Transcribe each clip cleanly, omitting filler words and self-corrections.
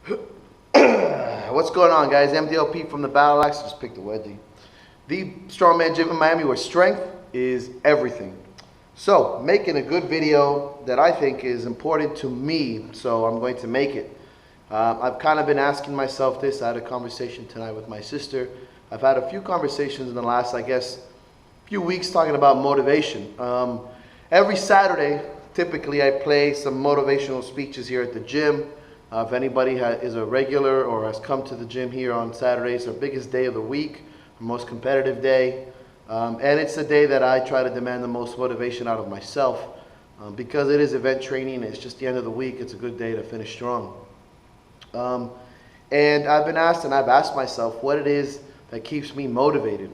What's going on, guys? MDLP from the Battle Axe. Just picked a wedgie. The Strongman Gym in Miami, where strength is everything. So, making a good video that I think is important to me, so I'm going to make it. I've kind of been asking myself this. I had a conversation tonight with my sister. I've had a few conversations in the last, I guess, few weeks talking about motivation. Every Saturday, typically I play some motivational speeches here at the gym. If anybody is a regular or has come to the gym here on Saturdays, our biggest day of the week, our most competitive day. And it's the day that I try to demand the most motivation out of myself. Because it is event training, it's just the end of the week, it's a good day to finish strong. And I've been asked, and I've asked myself, what it is that keeps me motivated.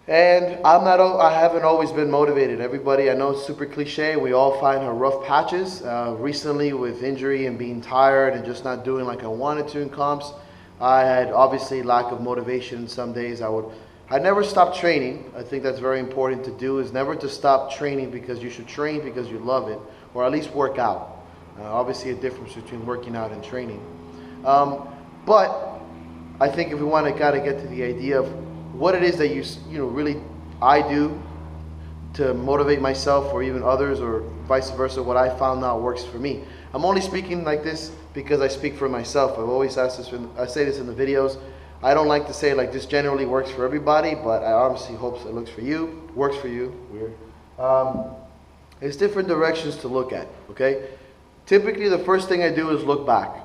And I haven't always been motivated. Everybody, I know it's super cliche, we all find our rough patches. Recently with injury and being tired and just not doing like I wanted to in comps, I had obviously lack of motivation some days. I never stopped training. I think that's very important to do, is never to stop training, because you should train because you love it, or at least work out. Obviously a difference between working out and training. But I think if we want to kind of get to the idea of what it is that really I do to motivate myself or even others, or vice versa, what I found out works for me. I'm only speaking like this because I speak for myself. I've always asked this, I say this in the videos. I don't like to say like this generally works for everybody, but I obviously hope it works for you. Weird. There's different directions to look at, okay? Typically the first thing I do is look back.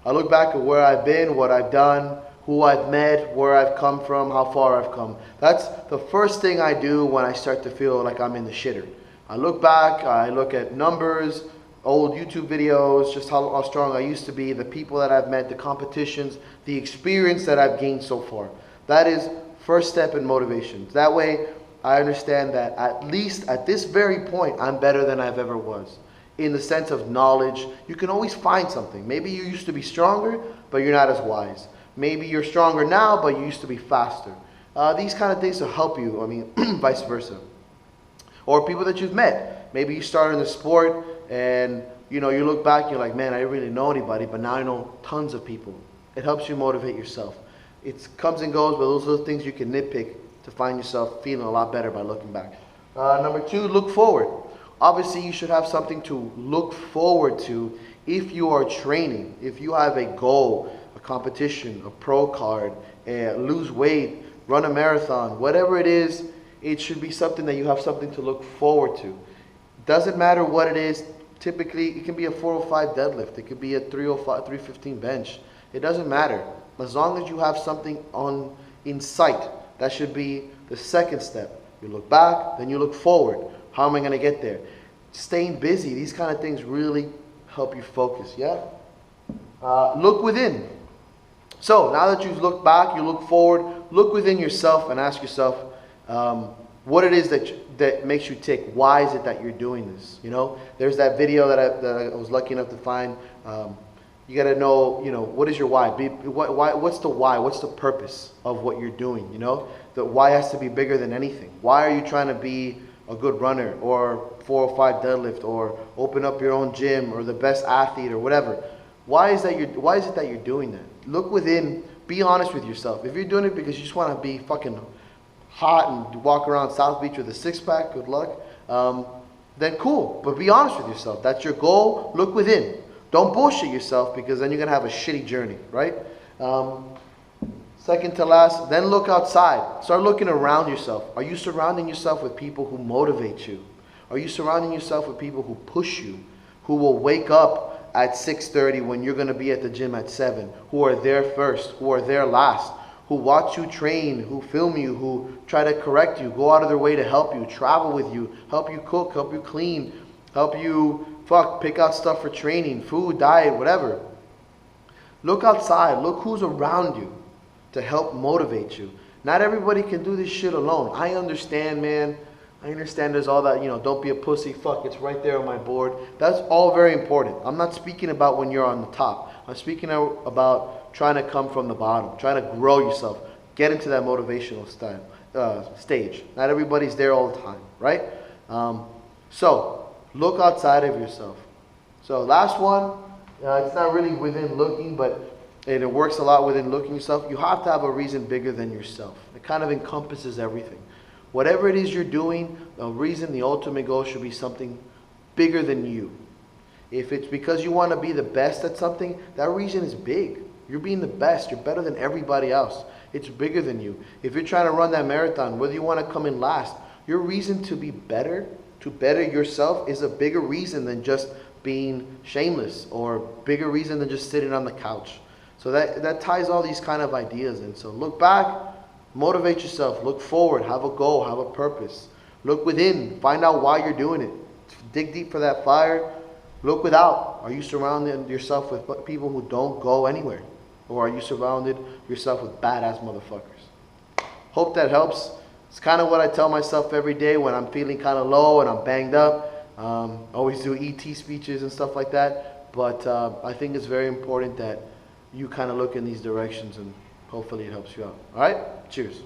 I look back at where I've been, what I've done, who I've met, where I've come from, how far I've come. That's the first thing I do when I start to feel like I'm in the shitter. I look back, I look at numbers, old YouTube videos, just how strong I used to be, the people that I've met, the competitions, the experience that I've gained so far. That is first step in motivation. That way I understand that at least at this very point, I'm better than I've ever was. In the sense of knowledge, you can always find something. Maybe you used to be stronger, but you're not as wise. Maybe you're stronger now, but you used to be faster. These kind of things will help you, vice versa. Or people that you've met. Maybe you started in the sport and you look back and you're like, man, I didn't really know anybody, but now I know tons of people. It helps you motivate yourself. It comes and goes, but those are the things you can nitpick to find yourself feeling a lot better by looking back. Number two, look forward. Obviously, you should have something to look forward to if you are training, if you have a goal, a competition, a pro card, lose weight, run a marathon, whatever it is, it should be something that you have something to look forward to. Doesn't matter what it is. Typically, it can be a 405 deadlift. It could be a 315 bench. It doesn't matter. As long as you have something in sight, that should be the second step. You look back, then you look forward. How am I going to get there? Staying busy, these kind of things really help you focus, yeah? Look within. So now that you've looked back, you look forward, look within yourself and ask yourself what it is that makes you tick. Why is it that you're doing this? There's that video that I was lucky enough to find. You got to know, what is your why? What's the why? What's the purpose of what you're doing? The why has to be bigger than anything. Why are you trying to be a good runner, or 405 deadlift, or open up your own gym, or the best athlete, or whatever? Why is it that you're doing that? Look within, be honest with yourself. If you're doing it because you just want to be fucking hot and walk around South Beach with a six-pack, good luck, then cool. But be honest with yourself. That's your goal. Look within. Don't bullshit yourself, because then you're going to have a shitty journey, right? Second to last, then look outside. Start looking around yourself. Are you surrounding yourself with people who motivate you? Are you surrounding yourself with people who push you, who will wake up at 6:30 when you're going to be at the gym at 7, who are there first, who are there last, who watch you train, who film you, who try to correct you, go out of their way to help you, travel with you, help you cook, help you clean, help you pick out stuff for training, food, diet, whatever. Look outside. Look who's around you to help motivate you. Not everybody can do this shit alone. I understand, man. I understand there's all that, don't be a pussy, it's right there on my board. That's all very important. I'm not speaking about when you're on the top. I'm speaking about trying to come from the bottom, trying to grow yourself, get into that motivational stage. Not everybody's there all the time, right? So look outside of yourself. So last one, It's not really within looking, but it works a lot within looking yourself. You have to have a reason bigger than yourself. It kind of encompasses everything. Whatever it is you're doing, the reason, the ultimate goal should be something bigger than you. If it's because you want to be the best at something, that reason is big. You're being the best. You're better than everybody else. It's bigger than you. If you're trying to run that marathon, whether you want to come in last, your reason to be better, to better yourself, is a bigger reason than just being shameless, or bigger reason than just sitting on the couch. So that ties all these kind of ideas in. So look back, motivate yourself, look forward, have a goal, have a purpose. Look within, find out why you're doing it. Dig deep for that fire. Look without. Are you surrounding yourself with people who don't go anywhere? Or are you surrounded yourself with badass motherfuckers? Hope that helps. It's kind of what I tell myself every day when I'm feeling kind of low and I'm banged up. Always do ET speeches and stuff like that. But I think it's very important that you kind of look in these directions, and hopefully it helps you out. All right? Cheers.